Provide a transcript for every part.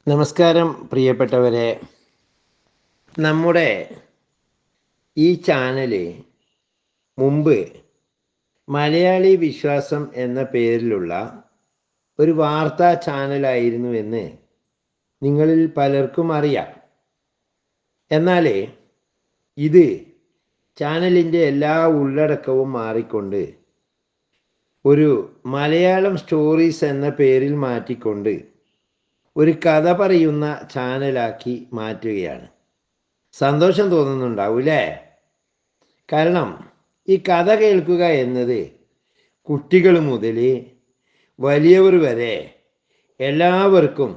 നമസ്കാരം പ്രിയപ്പെട്ടവരെ. നമ്മുടെ ഈ ചാനല് മുമ്പ് മലയാളി വിശ്വാസം എന്ന പേരിലുള്ള ഒരു വാർത്താ ചാനലായിരുന്നുവെന്ന് നിങ്ങളിൽ പലർക്കും അറിയാം. എന്നാൽ ഇത് ചാനലിൻ്റെ എല്ലാ ഉള്ളടക്കവും മാറിക്കൊണ്ട് ഒരു മലയാളം സ്റ്റോറീസ് എന്ന പേരിൽ മാറ്റിക്കൊണ്ട് ഒരു കഥ പറയുന്ന ചാനലാക്കി മാറ്റുകയാണ്. സന്തോഷം തോന്നുന്നുണ്ടാവും അല്ലേ? കാരണം ഈ കഥ കേൾക്കുക എന്നത് കുട്ടികൾ മുതൽ വലിയവർ വരെ എല്ലാവർക്കും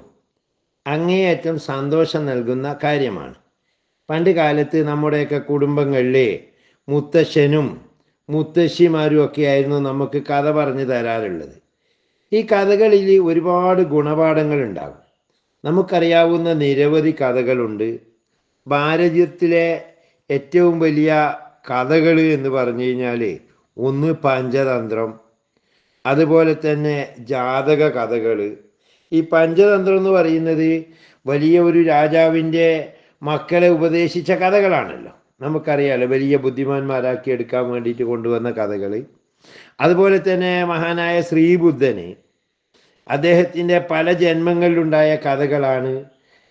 അങ്ങേയറ്റം സന്തോഷം നൽകുന്ന കാര്യമാണ്. പണ്ട് കാലത്ത് നമ്മുടെയൊക്കെ കുടുംബങ്ങളിൽ മുത്തശ്ശനും മുത്തശ്ശിമാരും ഒക്കെ ആയിരുന്നു നമുക്ക് കഥ പറഞ്ഞു തരാറുള്ളത്. ഈ കഥകളിൽ ഒരുപാട് ഗുണപാഠങ്ങളുണ്ടാകും. നമുക്കറിയാവുന്ന നിരവധി കഥകളുണ്ട്. ഭാരതത്തിലെ ഏറ്റവും വലിയ കഥകൾ എന്ന് പറഞ്ഞു കഴിഞ്ഞാൽ ഒന്ന് പഞ്ചതന്ത്രം, അതുപോലെ തന്നെ ജാതക കഥകൾ. ഈ പഞ്ചതന്ത്രം എന്ന് പറയുന്നത് വലിയ ഒരു രാജാവിൻ്റെ മക്കളെ ഉപദേശിച്ച കഥകളാണല്ലോ. നമുക്കറിയാമല്ലോ, വലിയ ബുദ്ധിമാന്മാരാക്കി എടുക്കാൻ വേണ്ടിയിട്ട് കൊണ്ടുവന്ന കഥകൾ. അതുപോലെ തന്നെ മഹാനായ ശ്രീബുദ്ധന് അദ്ദേഹത്തിൻ്റെ പല ജന്മങ്ങളിലുണ്ടായ കഥകളാണ്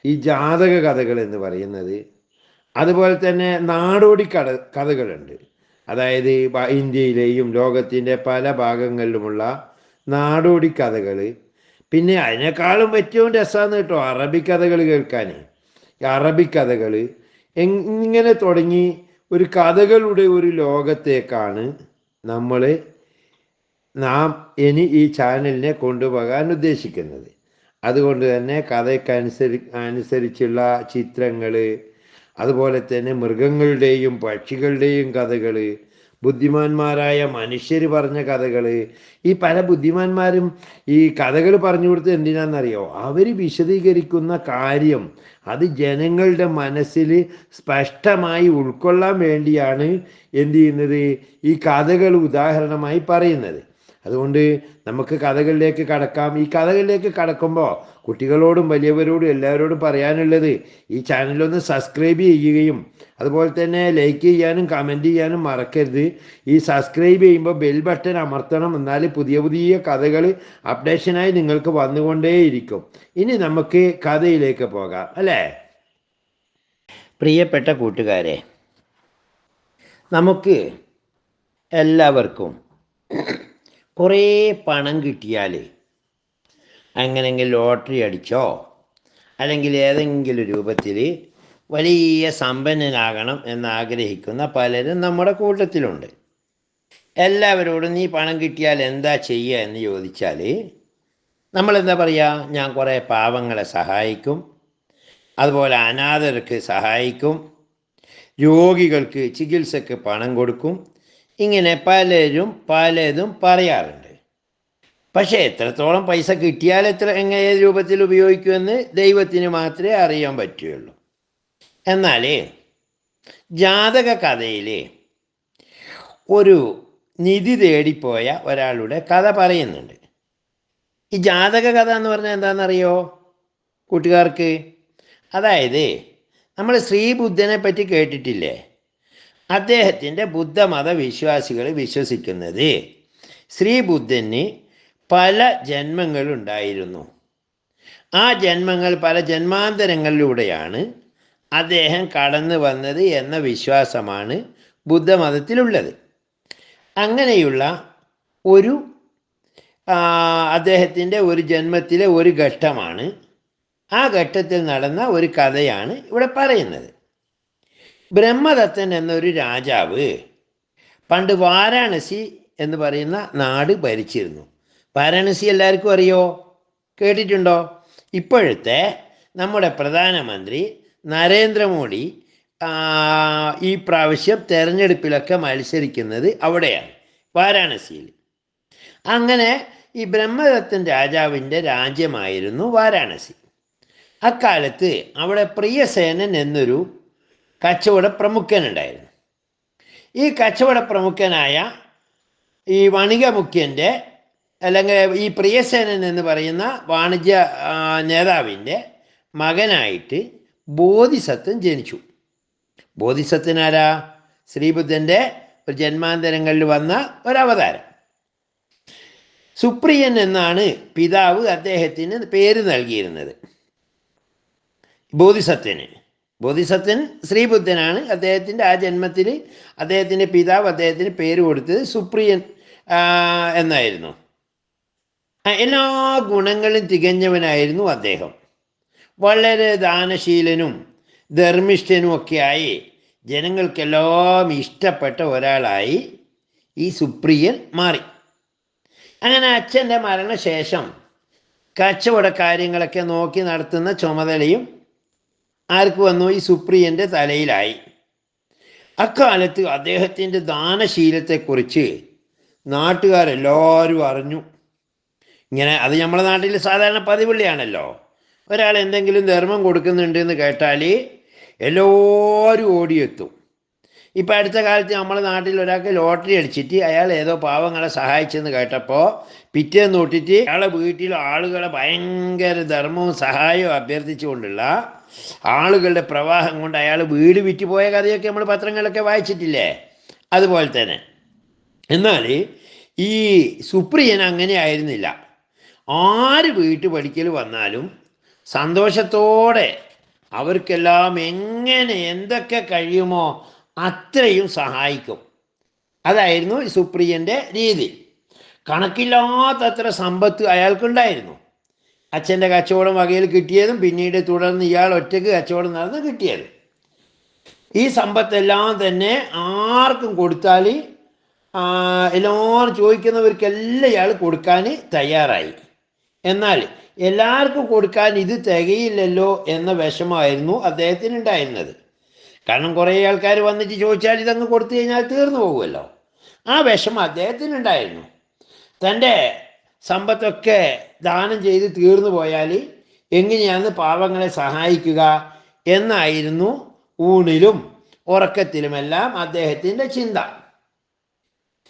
ഈ ജാതക കഥകൾ എന്ന് പറയുന്നത്. അതുപോലെ തന്നെ നാടോടി കഥകളുണ്ട്. അതായത് ഇന്ത്യയിലെയും ലോകത്തിൻ്റെ പല ഭാഗങ്ങളിലുമുള്ള നാടോടി കഥകൾ. പിന്നെ അതിനേക്കാളും ഏറ്റവും രസമാണ് കേട്ടോ അറബിക്കഥകൾ കേൾക്കാൻ. അറബിക്കഥകൾ ഇങ്ങനെ തുടങ്ങി ഒരു കഥകളുടെ ഒരു ലോകത്തേക്കാണ് നാം ഇനി ഈ ചാനലിനെ കൊണ്ടുപോകാൻ ഉദ്ദേശിക്കുന്നത്. അതുകൊണ്ട് തന്നെ അനുസരിച്ചുള്ള ചിത്രങ്ങൾ, അതുപോലെ തന്നെ മൃഗങ്ങളുടെയും പക്ഷികളുടെയും കഥകൾ, ബുദ്ധിമാന്മാരായ മനുഷ്യർ പറഞ്ഞ കഥകൾ. ഈ പല ബുദ്ധിമാന്മാരും ഈ കഥകൾ പറഞ്ഞു കൊടുത്തത് എന്തിനാണെന്നറിയോ? അവർ വിശദീകരിക്കുന്ന കാര്യം അത് ജനങ്ങളുടെ മനസ്സിൽ സ്പഷ്ടമായി ഉൾക്കൊള്ളാൻ വേണ്ടിയാണ് എന്ത് ചെയ്യുന്നത്, ഈ കഥകൾ ഉദാഹരണമായി പറയുന്നത്. അതുകൊണ്ട് നമുക്ക് കഥകളിലേക്ക് കടക്കാം. ഈ കഥകളിലേക്ക് കടക്കുമ്പോൾ കുട്ടികളോടും വലിയവരോടും എല്ലാവരോടും പറയാനുള്ളത്, ഈ ചാനലൊന്ന് സബ്സ്ക്രൈബ് ചെയ്യുകയും അതുപോലെ തന്നെ ലൈക്ക് ചെയ്യാനും കമൻറ്റ് ചെയ്യാനും മറക്കരുത്. ഈ സബ്സ്ക്രൈബ് ചെയ്യുമ്പോൾ ബെൽ ബട്ടൺ അമർത്തണം. എന്നാൽ പുതിയ പുതിയ കഥകൾ അപ്ഡേഷനായി നിങ്ങൾക്ക് വന്നുകൊണ്ടേയിരിക്കും. ഇനി നമുക്ക് കഥയിലേക്ക് പോകാം അല്ലേ? പ്രിയപ്പെട്ട കൂട്ടുകാരെ, നമുക്ക് എല്ലാവർക്കും കുറേ പണം കിട്ടിയാൽ, അങ്ങനെയെങ്കിൽ ലോട്ടറി അടിച്ചോ അല്ലെങ്കിൽ ഏതെങ്കിലും രൂപത്തിൽ വലിയ സമ്പന്നനാകണം എന്നാഗ്രഹിക്കുന്ന പലരും നമ്മുടെ കൂട്ടത്തിലുണ്ട്. എല്ലാവരോടും നീ പണം കിട്ടിയാൽ എന്താ ചെയ്യുക എന്ന് ചോദിച്ചാൽ നമ്മളെന്താ പറയുക? ഞാൻ കുറേ പാവങ്ങളെ സഹായിക്കും, അതുപോലെ അനാഥർക്ക് സഹായിക്കും, രോഗികൾക്ക് ചികിത്സക്ക് പണം കൊടുക്കും. ഇങ്ങനെ പലരും പലതും പറയാറുണ്ട്. പക്ഷേ എത്രത്തോളം പൈസ കിട്ടിയാൽ എങ്ങനെ രൂപത്തിൽ ഉപയോഗിക്കുമെന്ന് ദൈവത്തിന് മാത്രമേ അറിയാൻ പറ്റുകയുള്ളൂ. എന്നാൽ ജാതക കഥയിൽ ഒരു നിധി തേടിപ്പോയ ഒരാളുടെ കഥ പറയുന്നുണ്ട്. ഈ ജാതക കഥ എന്ന് പറഞ്ഞാൽ എന്താണെന്നറിയോ കൂട്ടുകാർക്ക്? അതായത് നമ്മൾ ശ്രീബുദ്ധനെ പറ്റി കേട്ടിട്ടില്ലേ? അദ്ദേഹത്തിൻ്റെ ബുദ്ധമത വിശ്വാസികൾ വിശ്വസിക്കുന്നത് ശ്രീബുദ്ധന് പല ജന്മങ്ങളുണ്ടായിരുന്നു. ആ ജന്മങ്ങൾ പല ജന്മാന്തരങ്ങളിലൂടെയാണ് അദ്ദേഹം കടന്നു വന്നത് എന്ന വിശ്വാസമാണ് ബുദ്ധമതത്തിലുള്ളത്. അങ്ങനെയുള്ള ഒരു അദ്ദേഹത്തിൻ്റെ ഒരു ജന്മത്തിലെ ഒരു ഘട്ടമാണ്, ആ ഘട്ടത്തിൽ നടന്ന ഒരു കഥയാണ് ഇവിടെ പറയുന്നത്. ബ്രഹ്മദത്തൻ എന്നൊരു രാജാവ് പണ്ട് വാരാണസി എന്ന് പറയുന്ന നാട് ഭരിച്ചിരുന്നു. വാരാണസി എല്ലാവർക്കും അറിയോ? കേട്ടിട്ടുണ്ടോ? ഇപ്പോഴത്തെ നമ്മുടെ പ്രധാനമന്ത്രി നരേന്ദ്രമോദി ഈ പ്രാവശ്യം തെരഞ്ഞെടുപ്പിലൊക്കെ മത്സരിക്കുന്നത് അവിടെയാണ്, വാരാണസിയിൽ. അങ്ങനെ ഈ ബ്രഹ്മദത്തൻ രാജാവിൻ്റെ രാജ്യമായിരുന്നു വാരാണസി. അക്കാലത്ത് അവിടെ പ്രിയസേനൻ എന്നൊരു കച്ചവട പ്രമുഖനുണ്ടായിരുന്നു. ഈ കച്ചവട പ്രമുഖനായ ഈ വണിക മുഖ്യൻ്റെ അല്ലെങ്കിൽ ഈ പ്രിയസേനൻ എന്ന് പറയുന്ന വാണിജ്യ നേതാവിൻ്റെ മകനായിട്ട് ബോധിസത്വൻ ജനിച്ചു. ബോധിസത്വനാരാ? ശ്രീബുദ്ധൻ്റെ ഒരു ജന്മാന്തരങ്ങളിൽ വന്ന ഒരവതാരം. സുപ്രിയൻ എന്നാണ് പിതാവ് അദ്ദേഹത്തിന് പേര് നൽകിയിരുന്നത്. ബോധിസത്വൻ ശ്രീബുദ്ധനാണ്. അദ്ദേഹത്തിൻ്റെ ആ ജന്മത്തിൽ അദ്ദേഹത്തിൻ്റെ പിതാവ് അദ്ദേഹത്തിന് പേര് കൊടുത്തത് സുപ്രിയൻ എന്നായിരുന്നു. എല്ലാ ഗുണങ്ങളും തികഞ്ഞവനായിരുന്നു അദ്ദേഹം. വളരെ ദാനശീലനും ധർമ്മിഷ്ഠനും ഒക്കെയായി ജനങ്ങൾക്കെല്ലാം ഇഷ്ടപ്പെട്ട ഒരാളായി ഈ സുപ്രിയൻ മാറി. അങ്ങനെ അച്ഛൻ്റെ മരണശേഷം കച്ചവട കാര്യങ്ങളൊക്കെ നോക്കി നടത്തുന്ന ചുമതലയും ആർക്ക് വന്നു? ഈ സുപ്രിയൻ്റെ തലയിലായി. അക്കാലത്ത് അദ്ദേഹത്തിൻ്റെ ദാനശീലത്തെക്കുറിച്ച് നാട്ടുകാരെല്ലാവരും അറിഞ്ഞു. ഇങ്ങനെ അത് നമ്മുടെ നാട്ടിൽ സാധാരണ പതിവുള്ളിയാണല്ലോ. ഒരാൾ എന്തെങ്കിലും ധർമ്മം കൊടുക്കുന്നുണ്ടെന്ന് കേട്ടാൽ എല്ലാവരും ഓടിയെത്തും. ഇപ്പം അടുത്ത കാലത്ത് നമ്മുടെ നാട്ടിൽ ഒരാൾക്ക് ലോട്ടറി അടിച്ചിട്ട് അയാൾ ഏതോ പാവങ്ങളെ സഹായിച്ചെന്ന് കേട്ടപ്പോൾ പിറ്റേന്ന് തൊട്ടിട്ട് അയാളെ വീട്ടിൽ ആളുകളെ ഭയങ്കര ധർമ്മവും സഹായവും അഭ്യർത്ഥിച്ചുകൊണ്ടുള്ള ആളുകളുടെ പ്രവാഹം കൊണ്ട് അയാൾ വീട് വിറ്റുപോയ കഥയൊക്കെ നമ്മൾ പത്രങ്ങളിലൊക്കെ വായിച്ചിട്ടില്ലേ? അതുപോലെ തന്നെ. എന്നാൽ ഈ സുപ്രിയൻ അങ്ങനെ ആയിരുന്നില്ല. ആര് വീട്ടു പഠിക്കൽ വന്നാലും സന്തോഷത്തോടെ അവർക്കെല്ലാം എങ്ങനെ എന്തൊക്കെ കഴിയുമോ അത്രയും സഹായിക്കും. അതായിരുന്നു സുപ്രിയൻ്റെ രീതി. കണക്കില്ലാത്തത്ര സമ്പത്ത് അയാൾക്കുണ്ടായിരുന്നു. അച്ഛൻ്റെ കച്ചവടം വകയിൽ കിട്ടിയതും പിന്നീട് തുടർന്ന് ഇയാൾ ഒറ്റയ്ക്ക് കച്ചവടം നടന്ന് കിട്ടിയതും. ഈ സമ്പത്തെല്ലാം തന്നെ ആർക്കും കൊടുത്താൽ എല്ലാവരും ചോദിക്കുന്നവർക്കെല്ലാം ഇയാൾ കൊടുക്കാൻ തയ്യാറായി. എന്നാൽ എല്ലാവർക്കും കൊടുക്കാൻ ഇത് തികയില്ലല്ലോ എന്ന വിഷമമായിരുന്നു അദ്ദേഹത്തിനുണ്ടായിരുന്നത്. കാരണം കുറേ ആൾക്കാർ വന്നിട്ട് ചോദിച്ചാൽ ഇതങ്ങ് കൊടുത്തു കഴിഞ്ഞാൽ തീർന്നു പോകുമല്ലോ. ആ വിഷമം അദ്ദേഹത്തിനുണ്ടായിരുന്നു. തൻ്റെ സമ്പത്തൊക്കെ ദാനം ചെയ്ത് തീർന്നു പോയാൽ എങ്ങനെയാണ് പാവങ്ങളെ സഹായിക്കുക എന്നായിരുന്നു ഊണിലും ഉറക്കത്തിലുമെല്ലാം അദ്ദേഹത്തിൻ്റെ ചിന്ത.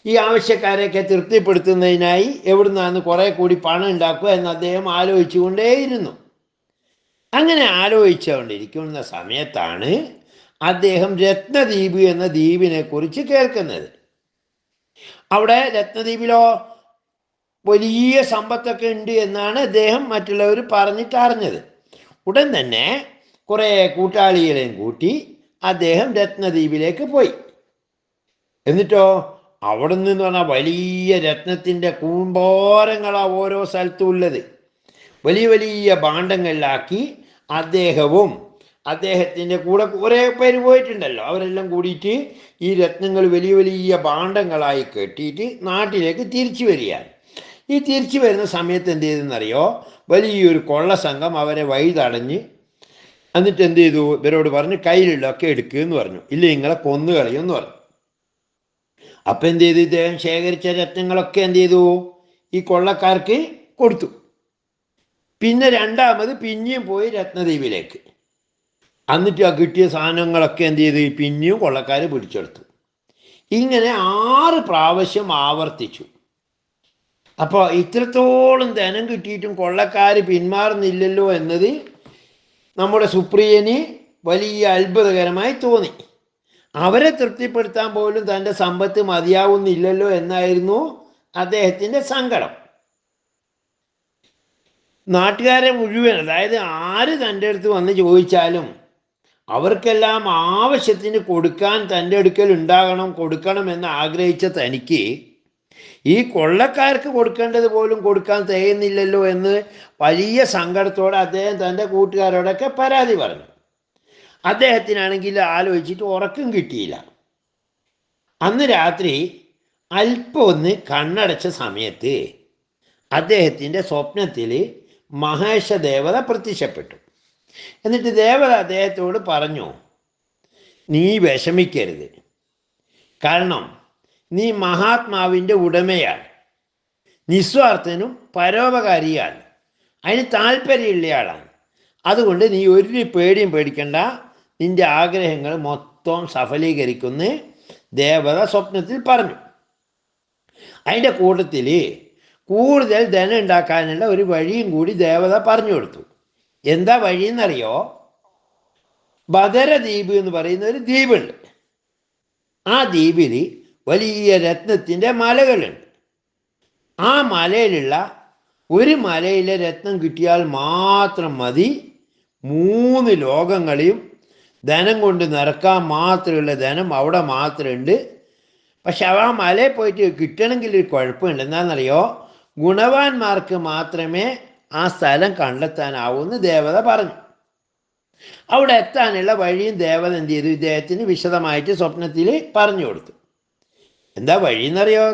ഈ ആവശ്യക്കാരെയൊക്കെ തൃപ്തിപ്പെടുത്തുന്നതിനായി എവിടുന്നാണ് കുറേ കൂടി പണം ഉണ്ടാക്കുക എന്ന് അദ്ദേഹം ആലോചിച്ചുകൊണ്ടേയിരുന്നു. അങ്ങനെ ആലോചിച്ചുകൊണ്ടിരിക്കുന്ന സമയത്താണ് അദ്ദേഹം രത്നദ്വീപ് എന്ന ദ്വീപിനെ കുറിച്ച് കേൾക്കുന്നത്. അവിടെ രത്നദ്വീപിലോ വലിയ സമ്പത്തൊക്കെ ഉണ്ട് എന്നാണ് അദ്ദേഹം മറ്റുള്ളവർ പറഞ്ഞിട്ട് അറിഞ്ഞത്. ഉടൻ തന്നെ കുറേ കൂട്ടാളികളെയും കൂട്ടി അദ്ദേഹം രത്നദ്വീപിലേക്ക് പോയി. എന്നിട്ടോ അവിടെ നിന്ന് പറഞ്ഞാൽ വലിയ രത്നത്തിൻ്റെ കൂമ്പാരങ്ങളാണ് ഓരോ സ്ഥലത്തും ഉള്ളത്. വലിയ വലിയ ഭാണ്ഡങ്ങളിലാക്കി അദ്ദേഹവും അദ്ദേഹത്തിൻ്റെ കൂടെ കുറേ പേര് പോയിട്ടുണ്ടല്ലോ. അവരെല്ലാം കൂടിയിട്ട് ഈ രത്നങ്ങൾ വലിയ വലിയ ഭാണ്ഡങ്ങളായി കെട്ടിയിട്ട് നാട്ടിലേക്ക് തിരിച്ചു വരികയാണ്. ഈ തിരിച്ചു വരുന്ന സമയത്ത് എന്ത് ചെയ്തെന്നറിയോ? വലിയൊരു കൊള്ള സംഘം അവരെ വഴി തടഞ്ഞ് എന്നിട്ട് എന്ത് ചെയ്തു? ഇവരോട് പറഞ്ഞു കയ്യിലുള്ളതൊക്കെ എടുക്കുമെന്ന് പറഞ്ഞു. ഇല്ല നിങ്ങളെ കൊന്നു കളയുമെന്ന് പറഞ്ഞു. അപ്പം എന്ത് ചെയ്തു? ഇദ്ദേഹം ശേഖരിച്ച രത്നങ്ങളൊക്കെ എന്ത് ചെയ്തു? ഈ കൊള്ളക്കാർക്ക് കൊടുത്തു. പിന്നെ രണ്ടാമത് പിന്നെയും പോയി രത്നദ്വീപിലേക്ക്. എന്നിട്ട് ആ കിട്ടിയ സാധനങ്ങളൊക്കെ എന്ത് ചെയ്ത് പിന്നെയും കൊള്ളക്കാർ പിടിച്ചെടുത്തു. ഇങ്ങനെ 6 പ്രാവശ്യം ആവർത്തിച്ചു. അപ്പോൾ ഇത്രത്തോളം ധനം കിട്ടിയിട്ടും കൊള്ളക്കാർ പിന്മാറുന്നില്ലല്ലോ എന്നത് നമ്മുടെ സുപ്രിയന് വലിയ അത്ഭുതകരമായി തോന്നി. അവരെ തൃപ്തിപ്പെടുത്താൻ പോലും തൻ്റെ സമ്പത്ത് മതിയാവുന്നില്ലല്ലോ എന്നായിരുന്നു അദ്ദേഹത്തിൻ്റെ സങ്കടം. നാട്ടുകാരെ മുഴുവൻ, അതായത് ആര് തൻ്റെ അടുത്ത് വന്ന് ചോദിച്ചാലും അവർക്കെല്ലാം ആവശ്യത്തിന് കൊടുക്കാൻ തൻ്റെ അടുക്കൽ ഉണ്ടാകണം, കൊടുക്കണമെന്ന് ആഗ്രഹിച്ച തനിക്ക് ഈ കൊള്ളക്കാർക്ക് കൊടുക്കേണ്ടത് പോലും കൊടുക്കാൻ തികയുന്നില്ലല്ലോ എന്ന് വലിയ സങ്കടത്തോടെ അദ്ദേഹം തൻ്റെ കൂട്ടുകാരോടൊക്കെ പരാതി പറഞ്ഞു. അദ്ദേഹത്തിനാണെങ്കിൽ ആലോചിച്ചിട്ട് ഉറക്കം കിട്ടിയില്ല. അന്ന് രാത്രി അല്പം ഒന്ന് കണ്ണടച്ച സമയത്ത് അദ്ദേഹത്തിൻ്റെ സ്വപ്നത്തിൽ മഹേഷ ദേവത പ്രത്യക്ഷപ്പെട്ടു. എന്നിട്ട് ദേവത അദ്ദേഹത്തോട് പറഞ്ഞു, നീ വിഷമിക്കരുത്. കാരണം നീ മഹാത്മാവിൻ്റെ ഉടമയാണ്, നിസ്വാർത്ഥനും പരോപകാരിയാണ്, അതിന് താല്പര്യമുള്ളയാളാണ്. അതുകൊണ്ട് നീ ഒരു പേടിയും പേടിക്കണ്ട, നിൻ്റെ ആഗ്രഹങ്ങൾ മൊത്തം സഫലീകരിക്കുന്ന ദേവത സ്വപ്നത്തിൽ പറഞ്ഞു. അതിൻ്റെ കൂട്ടത്തിൽ കൂടുതൽ ധനം ഉണ്ടാക്കാനുള്ള ഒരു വഴിയും കൂടി ദേവത പറഞ്ഞു കൊടുത്തു. എന്താ വഴിയെന്നറിയോ? ബദരദ്വീപ് എന്ന് പറയുന്ന ഒരു ദ്വീപുണ്ട്. ആ ദ്വീപിൽ വലിയ രത്നത്തിൻ്റെ മലകളുണ്ട്. ആ മലയിലുള്ള ഒരു മലയിലെ രത്നം കിട്ടിയാൽ മാത്രം മതി 3 ലോകങ്ങളെയും ധനം കൊണ്ട് നിറക്കാൻ മാത്രമുള്ള ധനം അവിടെ മാത്രമുണ്ട്. പക്ഷെ ആ മലയിൽ പോയിട്ട് കിട്ടണമെങ്കിൽ ഒരു കുഴപ്പമുണ്ട്. എന്താണെന്നറിയോ? ഗുണവാന്മാർക്ക് മാത്രമേ ആ സ്ഥലം കണ്ടെത്താനാവൂന്ന് ദേവത പറഞ്ഞു. അവിടെ എത്താനുള്ള വഴിയും ദേവത എന്ത് ചെയ്തു? ഇദ്ദേഹത്തിന് വിശദമായിട്ട് സ്വപ്നത്തിൽ പറഞ്ഞു കൊടുത്തു. എന്താ വഴിയെന്നറിയോ?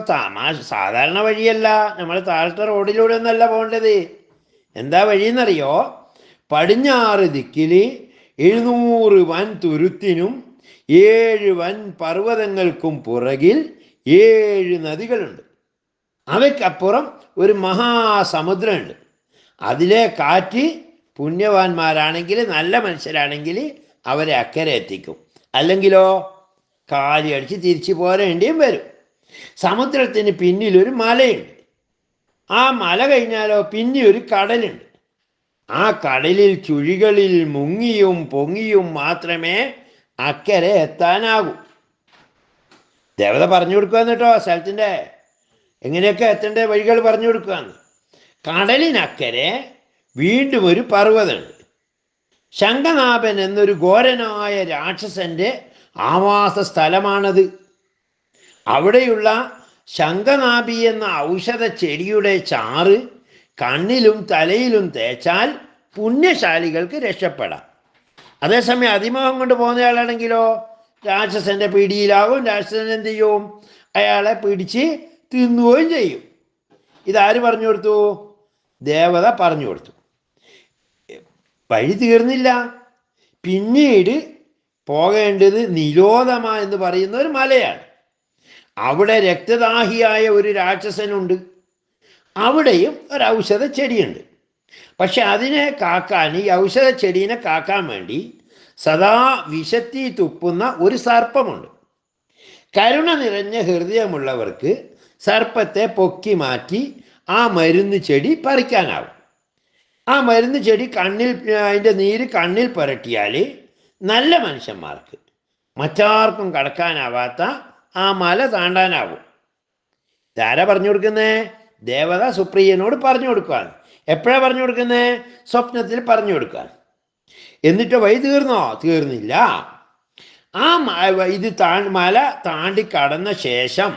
സാധാരണ വഴിയല്ല, നമ്മൾ താഴത്തെ റോഡിലൂടെ ഒന്നല്ല പോകേണ്ടത്. എന്താ വഴിയെന്നറിയോ? പടിഞ്ഞാറ് ദിക്കിൽ 700 വൻ തുരുത്തിനും 7 വൻ പർവ്വതങ്ങൾക്കും പുറകിൽ 7 നദികളുണ്ട്. അവയ്ക്കപ്പുറം ഒരു മഹാസമുദ്രമുണ്ട്. അതിലെ കാറ്റ് പുണ്യവാന്മാരാണെങ്കിൽ, നല്ല മനുഷ്യരാണെങ്കിൽ അവരെ അക്കരെ എത്തിക്കും. അല്ലെങ്കിലോ കാലി അടിച്ച് തിരിച്ചു പോരേണ്ടിയും വരും. സമുദ്രത്തിന് പിന്നിലൊരു മലയുണ്ട്. ആ മല കഴിഞ്ഞാലോ പിന്നെ ഒരു കടലുണ്ട്. ആ കടലിൽ ചുഴികളിൽ മുങ്ങിയും പൊങ്ങിയും മാത്രമേ അക്കരെ എത്താനാകൂ. ദേവത പറഞ്ഞു കൊടുക്കുകയെന്ന് കേട്ടോ, സ്ഥലത്തിൻ്റെ എങ്ങനെയൊക്കെ എത്തേണ്ട വഴികൾ പറഞ്ഞു കൊടുക്കുകയെന്ന്. കടലിനക്കരെ വീണ്ടും ഒരു പർവ്വതമുണ്ട്. ശംഖനാഭൻ എന്നൊരു ഘോരനായ രാക്ഷസന്റെ ആവാസ സ്ഥലമാണത്. അവിടെയുള്ള ശംഖനാഭി എന്ന ഔഷധ ചെടിയുടെ ചാറ് കണ്ണിലും തലയിലും തേച്ചാൽ പുണ്യശാലികൾക്ക് രക്ഷപ്പെടാം. അതേസമയം അതിമോഹം കൊണ്ട് പോകുന്നയാളാണെങ്കിലോ രാക്ഷസന്റെ പിടിയിലാകും. രാക്ഷസൻ എന്ത് ചെയ്യും? അയാളെ പിടിച്ച് തിന്നുകയും ചെയ്യും. ഇതാര് പറഞ്ഞു കൊടുത്തു? ദേവത പറഞ്ഞു കൊടുത്തു. വഴി തീർന്നില്ല. പിന്നീട് പോകേണ്ടത് നിരോധമ എന്ന് പറയുന്ന ഒരു മലയാണ്. അവിടെ രക്തദാഹിയായ ഒരു രാക്ഷസനുണ്ട്. അവിടെയും ഒരു ഔഷധ ചെടിയുണ്ട്. പക്ഷെ അതിനെ കാക്കാൻ, ഈ ഔഷധ ചെടീനെ കാക്കാൻ വേണ്ടി സദാ വിശത്തി തുപ്പുന്ന ഒരു സർപ്പമുണ്ട്. കരുണ നിറഞ്ഞ ഹൃദയമുള്ളവർക്ക് സർപ്പത്തെ പൊക്കി മാറ്റി ആ മരുന്ന് ചെടി പറിക്കാനാവും. ആ മരുന്ന് ചെടി അതിൻ്റെ നീര് കണ്ണിൽ പുരട്ടിയാൽ നല്ല മനുഷ്യന്മാർക്ക്, മറ്റാർക്കും കടക്കാനാവാത്ത ആ മല താണ്ടാനാവും. ഇതാരാ പറഞ്ഞു കൊടുക്കുന്നേ? ദേവത സുപ്രിയനോട് പറഞ്ഞു കൊടുക്കാൻ. എപ്പോഴാണ് പറഞ്ഞു കൊടുക്കുന്നേ? സ്വപ്നത്തിൽ പറഞ്ഞു കൊടുക്കാൻ. എന്നിട്ട് വഴി തീർന്നോ? തീർന്നില്ല. ആ ഇത് മല താണ്ടി കടന്ന ശേഷം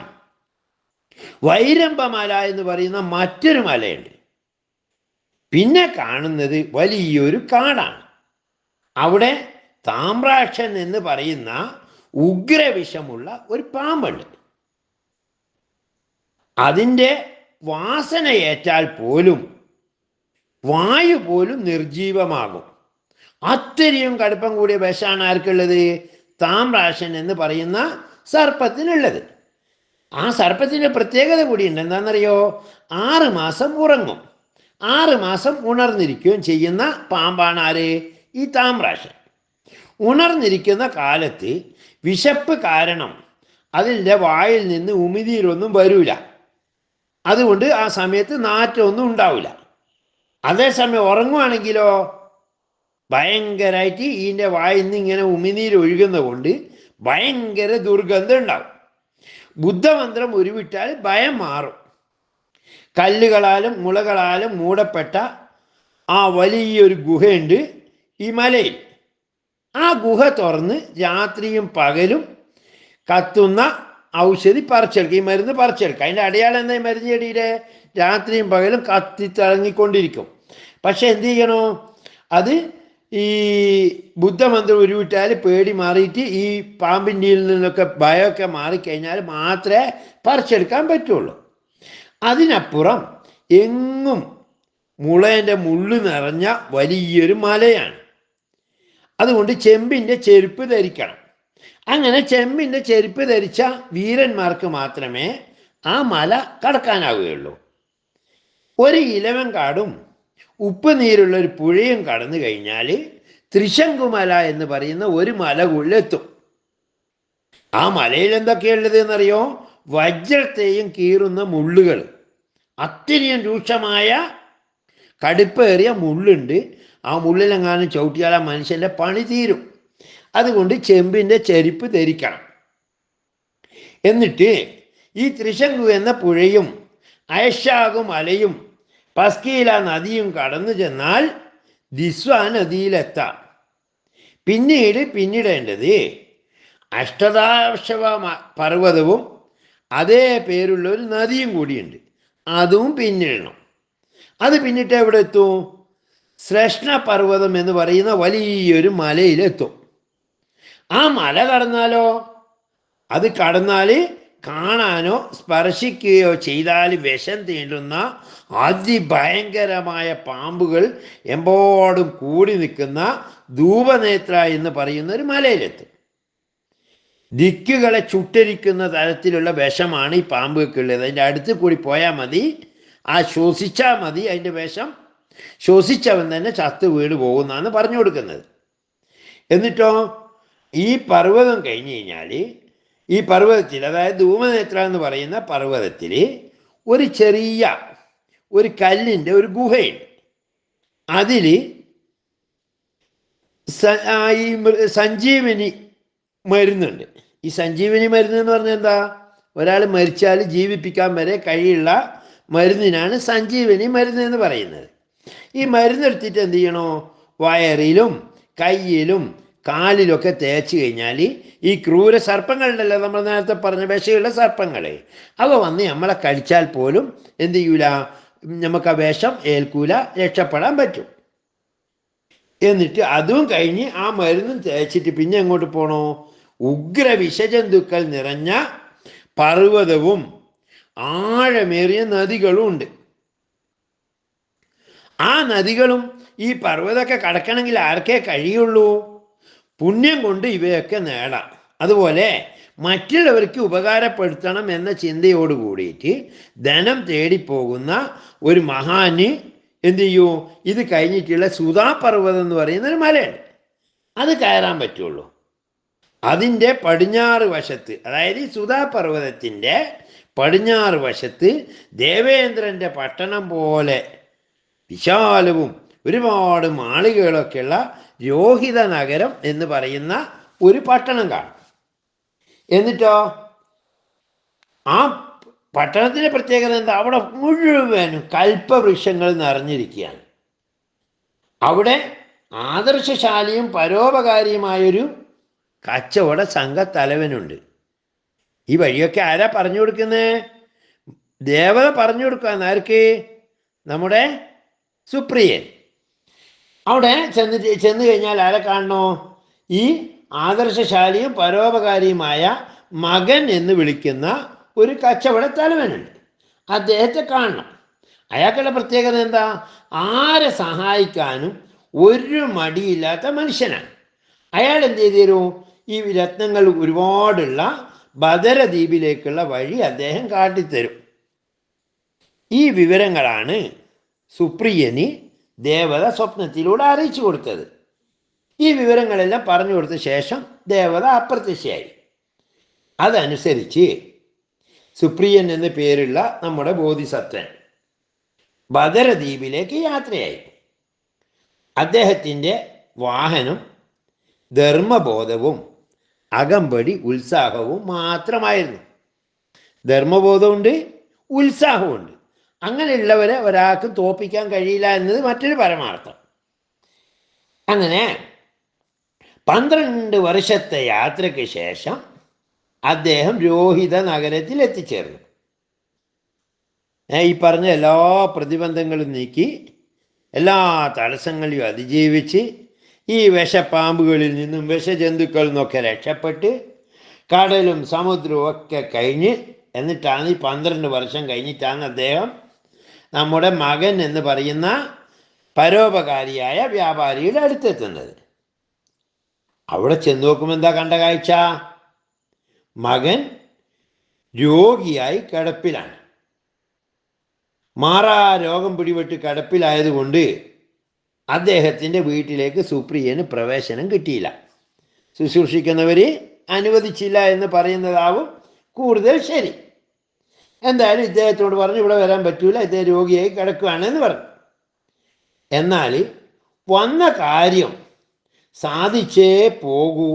വൈരംഭമല എന്ന് പറയുന്ന മറ്റൊരു മലയുണ്ട്. പിന്നെ കാണുന്നത് വലിയൊരു കാടാണ്. അവിടെ താമ്രാക്ഷൻ എന്ന് പറയുന്ന ഉഗ്രവിഷമുള്ള ഒരു പാമ്പുണ്ട്. അതിൻ്റെ വാസനയേറ്റാൽ പോലും വായു പോലും നിർജീവമാകും. അത്രയും കടുപ്പം കൂടിയ വിഷമാണ് ആർക്കുള്ളത്? താമ്രാക്ഷൻ എന്ന് പറയുന്ന സർപ്പത്തിനുള്ളത്. ആ സർപ്പത്തിൻ്റെ പ്രത്യേകത കൂടിയുണ്ട്. എന്താണെന്നറിയോ? 6 മാസം ഉറങ്ങും, 6 മാസം ഉണർന്നിരിക്കുകയും ചെയ്യുന്ന പാമ്പാണ് ആര്? ഈ താമ്രാക്ഷൻ. ഉണർന്നിരിക്കുന്ന കാലത്ത് വിശപ്പ് കാരണം അതിൻ്റെ വായിൽ നിന്ന് ഉമിനീരൊന്നും വരില്ല. അതുകൊണ്ട് ആ സമയത്ത് നാറ്റമൊന്നും ഉണ്ടാവില്ല. അതേസമയം ഉറങ്ങുവാണെങ്കിലോ ഭയങ്കരമായിട്ട് ഇതിൻ്റെ വായിൽ നിന്ന് ഇങ്ങനെ ഉമിനീര് ഒഴുകുന്നത് കൊണ്ട് ഭയങ്കര ദുർഗന്ധം ഉണ്ടാവും. ബുദ്ധമന്ത്രം ഉരുവിട്ടാൽ ഭയം മാറും. കല്ലുകളാലും മുളകളാലും മൂടപ്പെട്ട ആ വലിയൊരു ഗുഹയുണ്ട് ഈ മലയിൽ. ആ ഗുഹ തുറന്ന് രാത്രിയും പകലും കത്തുന്ന ഔഷധി പറിച്ചെടുക്കുക, ഈ മരുന്ന് പറിച്ചെടുക്കുക. അതിൻ്റെ അടയാളം എന്താ? മരുന്ന് ചെടിയുടെ രാത്രിയും പകലും കത്തിത്തിളങ്ങിക്കൊണ്ടിരിക്കും. പക്ഷെ എന്ത് ചെയ്യണോ? അത് ഈ ബുദ്ധമന്ത്രം ഉരുവിട്ടാൽ പേടി മാറിയിട്ട് ഈ പാമ്പിൻ്റെ നിന്നൊക്കെ ഭയമൊക്കെ മാറിക്കഴിഞ്ഞാൽ മാത്രമേ പറിച്ചെടുക്കാൻ പറ്റുള്ളൂ. അതിനപ്പുറം എങ്ങും മുളേൻ്റെ മുള്ളു നിറഞ്ഞ വലിയൊരു മലയാണ്. അതുകൊണ്ട് ചെമ്പിൻ്റെ ചെരുപ്പ് ധരിക്കണം. അങ്ങനെ ചെമ്പിൻ്റെ ചെരുപ്പ് ധരിച്ച വീരന്മാർക്ക് മാത്രമേ ആ മല കടക്കാനാവുകയുള്ളൂ. ഒരു ഇലവൻ കാടും ഉപ്പ് നീരുള്ള ഒരു പുഴയും കടന്നു കഴിഞ്ഞാൽ ത്രിശങ്കുമല എന്ന് പറയുന്ന ഒരു മലകുള്ളിലെത്തും. ആ മലയിൽ എന്തൊക്കെയുള്ളത് എന്നറിയോ? വജ്രത്തെയും കീറുന്ന മുള്ളുകൾ, അത്രയും രൂക്ഷമായ കടുപ്പേറിയ മുള്ളുണ്ട്. ആ മുള്ളിലെങ്ങാനും ചവിട്ടിയാൽ ആ മനുഷ്യൻ്റെ പണി തീരും. അതുകൊണ്ട് ചെമ്പിൻ്റെ ചെരുപ്പ് ധരിക്കണം. എന്നിട്ട് ഈ ത്രിശങ്കു എന്ന പുഴയും അയഷാകു മലയും പസ്കീല നദിയും കടന്നു ചെന്നാൽ ദിസ്വാ നദിയിലെത്താം. പിന്നിടേണ്ടത് അഷ്ടദാശവ പർവ്വതവും അതേ പേരുള്ള ഒരു നദിയും കൂടിയുണ്ട്. അതും പിന്നിടണം. അത് പിന്നിട്ട് എവിടെ എത്തും? ശ്രേഷ്ഠ പർവ്വതം എന്ന് പറയുന്ന വലിയൊരു മലയിലെത്തും. ആ മല കടന്നാലോ? അത് കടന്നാൽ കാണാനോ സ്പർശിക്കുകയോ ചെയ്താൽ വിഷം തീണ്ടുന്ന അതിഭയങ്കരമായ പാമ്പുകൾ എമ്പോടും കൂടി നിൽക്കുന്ന ധൂപനേത്ര എന്ന് പറയുന്ന ഒരു മലയിലെത്തും. ദിക്കുകളെ ചുട്ടരിക്കുന്ന തരത്തിലുള്ള വിഷമാണ് ഈ പാമ്പുകൾക്കുള്ളത്. അതിൻ്റെ അടുത്ത് കൂടി പോയാൽ മതി, ആ ശ്വസിച്ചാൽ മതി, അതിൻ്റെ വിഷം ശ്വസിച്ചവൻ തന്നെ ചത്ത് വീണ് പോകുന്നതാണ് പറഞ്ഞു കൊടുക്കുന്നത്. എന്നിട്ടോ ഈ പർവ്വതം കഴിഞ്ഞ് കഴിഞ്ഞാൽ ഈ പർവ്വതത്തിൽ, അതായത് ധൂമനേത്ര എന്ന് പറയുന്ന പർവ്വതത്തിൽ ഒരു ചെറിയ ഒരു കല്ലിൻ്റെ ഒരു ഗുഹയുണ്ട്. അതിൽ ഈ സഞ്ജീവനി മരുന്നുണ്ട്. ഈ സഞ്ജീവനി മരുന്ന് എന്ന് പറഞ്ഞാൽ എന്താ? ഒരാൾ മരിച്ചാൽ ജീവിപ്പിക്കാൻ വരെ കഴിയുള്ള മരുന്നിനാണ് സഞ്ജീവനി മരുന്ന് എന്ന് പറയുന്നത്. ഈ മരുന്നെടുത്തിട്ട് എന്ത് ചെയ്യണോ? വയറിലും കയ്യിലും കാലിലൊക്കെ തേച്ച് കഴിഞ്ഞാൽ ഈ ക്രൂര സർപ്പങ്ങളുണ്ടല്ലോ, നമ്മൾ നേരത്തെ പറഞ്ഞ വിഷയുള്ള സർപ്പങ്ങൾ, അവ വന്ന് നമ്മളെ കടിച്ചാൽ പോലും എന്ത് ചെയ്യൂല, നമുക്ക് ആ വിഷം ഏൽക്കൂല, രക്ഷപ്പെടാൻ പറ്റും. എന്നിട്ട് അതും കഴിഞ്ഞ് ആ മരുന്നും തേച്ചിട്ട് പിന്നെ എങ്ങോട്ട് പോകണോ? ഉഗ്ര വിഷജന്തുക്കൾ നിറഞ്ഞ പർവ്വതവും ആഴമേറിയ നദികളും ഉണ്ട്. ആ നദികളും ഈ പർവ്വതമൊക്കെ കടക്കണമെങ്കിൽ ആർക്കേ കഴിയുള്ളൂ? പുണ്യം കൊണ്ട് ഇവയൊക്കെ നേടാം. അതുപോലെ മറ്റുള്ളവർക്ക് ഉപകാരപ്പെടുത്തണം എന്ന ചിന്തയോട് കൂടിയിട്ട് ധനം തേടിപ്പോകുന്ന ഒരു മഹാന് എന്ത് ചെയ്യൂ? ഇത് കഴിഞ്ഞിട്ടുള്ള സുധാപർവ്വതം എന്ന് പറയുന്ന ഒരു മലയുണ്ട്, അത് കയറാൻ പറ്റുള്ളൂ. അതിൻ്റെ പടിഞ്ഞാറ് വശത്ത്, അതായത് ഈ സുധാപർവ്വതത്തിൻ്റെ പടിഞ്ഞാറ് വശത്ത് ദേവേന്ദ്രൻ്റെ പട്ടണം പോലെ വിശാലവും ഒരുപാട് മാളികകളൊക്കെയുള്ള രോഹിത നഗരം എന്ന് പറയുന്ന ഒരു പട്ടണം കാണും. എന്നിട്ടോ ആ പട്ടണത്തിൻ്റെ പ്രത്യേകത എന്താ? അവിടെ മുഴുവനും കൽപ്പവൃക്ഷങ്ങൾ നിറഞ്ഞിരിക്കുകയാണ്. അവിടെ ആദർശശാലിയും പരോപകാരിയുമായൊരു കച്ചവട സംഘത്തലവനുണ്ട്. ഈ വഴിയൊക്കെ ആരാ പറഞ്ഞു കൊടുക്കുന്നത്? ദേവത പറഞ്ഞു കൊടുക്കാൻ. ആർക്ക്? നമ്മുടെ സുപ്രിയൻ. അവിടെ ചെന്ന് കഴിഞ്ഞാൽ ആരെ കാണണോ? ഈ ആദർശശാലിയും പരോപകാരിയുമായ മകൻ എന്ന് വിളിക്കുന്ന ഒരു കച്ചവട തലവനുണ്ട്. അദ്ദേഹത്തെ കാണണം. അയാൾക്കുള്ള പ്രത്യേകത എന്താ? ആരെ സഹായിക്കാനും ഒരു മടിയില്ലാത്ത മനുഷ്യനാണ്. അയാൾ എന്ത് ചെയ്തു തരും? ഈ രത്നങ്ങൾ ഒരുപാടുള്ള ബദരദ്വീപിലേക്കുള്ള വഴി അദ്ദേഹം കാട്ടിത്തരും. ഈ വിവരങ്ങളാണ് സുപ്രിയന് ദേവത സ്വപ്നത്തിലൂടെ അറിയിച്ചു കൊടുത്തത്. ഈ വിവരങ്ങളെല്ലാം പറഞ്ഞു കൊടുത്ത ശേഷം ദേവത അപ്രത്യക്ഷയായി. അതനുസരിച്ച് സുപ്രിയൻ എന്ന പേരുള്ള നമ്മുടെ ബോധിസത്വൻ ബദരദ്വീപിലേക്ക് യാത്രയായി. അദ്ദേഹത്തിൻ്റെ വാഹനം ധർമ്മബോധവും അകമ്പടി ഉത്സാഹവും മാത്രമായിരുന്നു. ധർമ്മബോധമുണ്ട്, ഉത്സാഹമുണ്ട്. അങ്ങനെയുള്ളവരെ ഒരാൾക്കും തോൽപ്പിക്കാൻ കഴിയില്ല എന്നത് മറ്റൊരു പരമാർത്ഥം. അങ്ങനെ 12 വർഷത്തെ യാത്രയ്ക്ക് ശേഷം അദ്ദേഹം രോഹിത നഗരത്തിൽ എത്തിച്ചേർന്നു. ഈ പറഞ്ഞ എല്ലാ പ്രതിബന്ധങ്ങളും നീക്കി എല്ലാ തടസ്സങ്ങളെയും അതിജീവിച്ച് ഈ വിഷപ്പാമ്പുകളിൽ നിന്നും വിഷജന്തുക്കളിൽ നിന്നൊക്കെ രക്ഷപ്പെട്ട് കടലും സമുദ്രവും ഒക്കെ കഴിഞ്ഞ് എന്നിട്ടാണ് ഈ 12 വർഷം കഴിഞ്ഞിട്ടാണ് അദ്ദേഹം നമ്മുടെ മകൻ എന്ന് പറയുന്ന പരോപകാരിയായ വ്യാപാരിയുടെ അടുത്തെത്തുന്നത്. അവിടെ ചെന്ന് നോക്കുമ്പോൾ എന്താ കണ്ട കാഴ്ച? മകൻ രോഗിയായി കിടപ്പിലാണ്. മാറാ രോഗം പിടിപെട്ട് കിടപ്പിലായതുകൊണ്ട് അദ്ദേഹത്തിൻ്റെ വീട്ടിലേക്ക് സുപ്രിയന് പ്രവേശനം കിട്ടിയില്ല. ശുശ്രൂഷിക്കുന്നവർ അനുവദിച്ചില്ല എന്ന് പറയുന്നതാവും കൂടുതൽ ശരി. എന്തായാലും ഇദ്ദേഹത്തോട് പറഞ്ഞു ഇവിടെ വരാൻ പറ്റൂല, ഇദ്ദേഹം രോഗിയായി കിടക്കുകയാണെന്ന് പറഞ്ഞു. എന്നാൽ വന്ന കാര്യം സാധിച്ചേ പോകൂ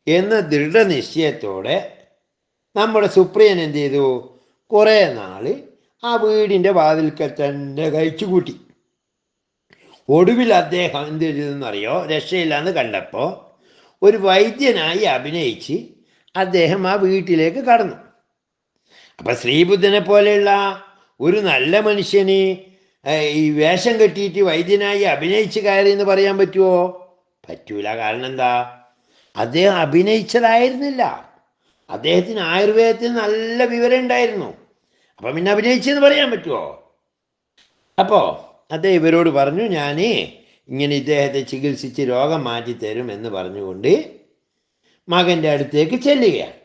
എന്ന ദൃഢനിശ്ചയത്തോടെ നമ്മുടെ സുപ്രിയൻ എന്ത് ചെയ്തു? കുറേ നാൾ ആ വീടിൻ്റെ വാതിൽക്കൽ തന്നെ കഴിച്ചുകൂട്ടി. ഒടുവിൽ അദ്ദേഹം എന്ത് ചെയ്തെന്നറിയോ? രക്ഷയില്ലാന്ന് കണ്ടപ്പോൾ ഒരു വൈദ്യനായി അഭിനയിച്ച് അദ്ദേഹം ആ വീട്ടിലേക്ക് കടന്നു. അപ്പം ശ്രീബുദ്ധനെ പോലെയുള്ള ഒരു നല്ല മനുഷ്യന് ഈ വേഷം കെട്ടിയിട്ട് വൈദ്യനായി അഭിനയിച്ച് കയറി എന്ന് പറയാൻ പറ്റുമോ? പറ്റൂല. കാരണം എന്താ? അദ്ദേഹം അഭിനയിച്ചതായിരുന്നില്ല. അദ്ദേഹത്തിന് ആയുർവേദത്തിന് നല്ല വിവരം ഉണ്ടായിരുന്നു. അപ്പം പിന്നെ അഭിനയിച്ചെന്ന് പറയാൻ പറ്റുമോ? അപ്പോൾ അദ്ദേഹം ഇവരോട് പറഞ്ഞു, ഞാൻ ഇങ്ങനെ ഇദ്ദേഹത്തെ ചികിത്സിച്ച് രോഗം മാറ്റിത്തരും എന്ന് പറഞ്ഞുകൊണ്ട് മകൻ്റെ അടുത്തേക്ക് ചെല്ലുകയാണ്.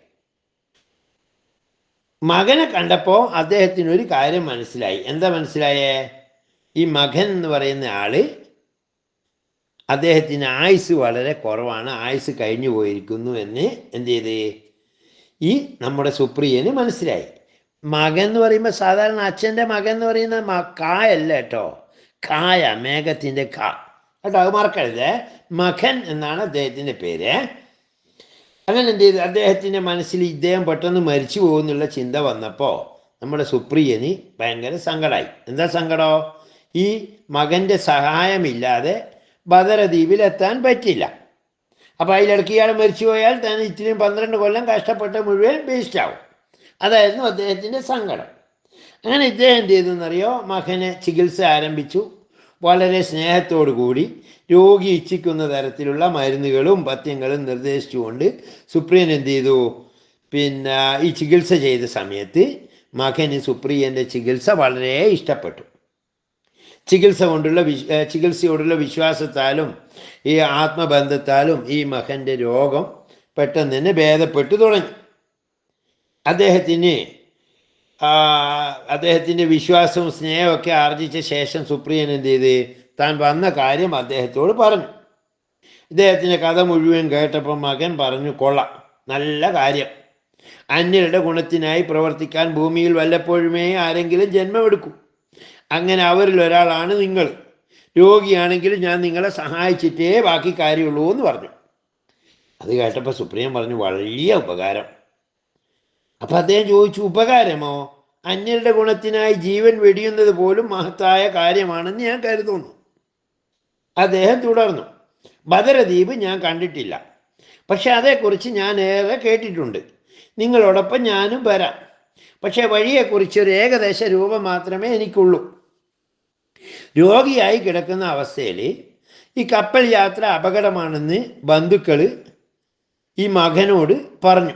മകനെ കണ്ടപ്പോൾ അദ്ദേഹത്തിനൊരു കാര്യം മനസ്സിലായി. എന്താ മനസ്സിലായേ? ഈ മകൻ എന്ന് പറയുന്ന ആൾ, അദ്ദേഹത്തിന് ആയുസ് വളരെ കുറവാണ്, ആയുസ് കഴിഞ്ഞു പോയിരിക്കുന്നു എന്ന് എന്ത് ചെയ്ത് ഈ നമ്മുടെ സുപ്രിയന് മനസ്സിലായി. മകൻ എന്ന് പറയുമ്പോൾ സാധാരണ അച്ഛൻ്റെ മകൻ എന്ന് പറയുന്ന കായല്ല കേട്ടോ, കായ, മേഘത്തിൻ്റെ കാ കേട്ടോ, അത് മറക്കരുത്. മകൻ എന്നാണ് അദ്ദേഹത്തിൻ്റെ പേര്. അങ്ങനെ എന്ത് ചെയ്ത് അദ്ദേഹത്തിൻ്റെ മനസ്സിൽ ഇദ്ദേഹം പെട്ടെന്ന് മരിച്ചു പോകുന്നുള്ള ചിന്ത വന്നപ്പോൾ നമ്മുടെ സുപ്രിയന് ഭയങ്കര സങ്കടമായി. എന്താ സങ്കടം? ഈ മകൻ്റെ സഹായമില്ലാതെ ബദരദ്വീപിലെത്താൻ പറ്റില്ല. അപ്പോൾ അതിലിടയ്ക്ക് ഇയാൾ മരിച്ചു പോയാൽ തന്നെ ഇത്രയും 12 കൊല്ലം കഷ്ടപ്പെട്ട മുഴുവൻ വേസ്റ്റാവും. അതായിരുന്നു അദ്ദേഹത്തിൻ്റെ സങ്കടം. അങ്ങനെ ഇദ്ദേഹം എന്ത് ചെയ്തെന്നറിയോ? മകനെ ചികിത്സ ആരംഭിച്ചു. വളരെ സ്നേഹത്തോടു കൂടി രോഗി ഇച്ഛിക്കുന്ന തരത്തിലുള്ള മരുന്നുകളും പഥ്യങ്ങളും നിർദ്ദേശിച്ചുകൊണ്ട് സുപ്രിയൻ എന്ത് ചെയ്തു? പിന്നെ ഈ ചികിത്സ ചെയ്ത സമയത്ത് മകന് സുപ്രിയൻ്റെ ചികിത്സ വളരെ ഇഷ്ടപ്പെട്ടു. ചികിത്സയോടുള്ള വിശ്വാസത്താലും ഈ ആത്മബന്ധത്താലും ഈ മകൻ്റെ രോഗം പെട്ടെന്ന് തന്നെ ഭേദപ്പെട്ടു തുടങ്ങി. അദ്ദേഹത്തിൻ്റെ വിശ്വാസവും സ്നേഹമൊക്കെ ആർജിച്ച ശേഷം സുപ്രിയൻ എന്ത് ചെയ്ത്? താൻ വന്ന കാര്യം അദ്ദേഹത്തോട് പറഞ്ഞു. ഇദ്ദേഹത്തിൻ്റെ കഥ മുഴുവൻ കേട്ടപ്പോൾ മകൻ പറഞ്ഞു, കൊള്ളാം, നല്ല കാര്യം. അന്യരുടെ ഗുണത്തിനായി പ്രവർത്തിക്കാൻ ഭൂമിയിൽ വല്ലപ്പോഴുമേ ആരെങ്കിലും ജന്മമെടുക്കും. അങ്ങനെ അവരിൽ ഒരാളാണ് നിങ്ങൾ. രോഗിയാണെങ്കിലും ഞാൻ നിങ്ങളെ സഹായിച്ചിട്ടേ ബാക്കി കാര്യമുള്ളൂ എന്ന് പറഞ്ഞു. അത് കേട്ടപ്പോൾ സുപ്രിയൻ പറഞ്ഞു, വലിയ ഉപകാരം. അപ്പം അദ്ദേഹം ചോദിച്ചു, ഉപകാരമോ? അന്യരുടെ ഗുണത്തിനായി ജീവൻ വെടിയുന്നത് പോലും മഹത്തായ കാര്യമാണെന്ന് ഞാൻ കരുതുന്നു. അദ്ദേഹം തുടർന്നു, ബദരദ്വീപ് ഞാൻ കണ്ടിട്ടില്ല, പക്ഷെ അതേക്കുറിച്ച് ഞാൻ ഏറെ കേട്ടിട്ടുണ്ട്. നിങ്ങളോടൊപ്പം ഞാനും വരാം. പക്ഷെ വഴിയെക്കുറിച്ച് ഒരു ഏകദേശ രൂപം മാത്രമേ എനിക്കുള്ളൂ. രോഗിയായി കിടക്കുന്ന അവസ്ഥയിൽ ഈ കപ്പൽ യാത്ര അപകടമാണെന്ന് ബന്ധുക്കൾ ഈ മകനോട് പറഞ്ഞു.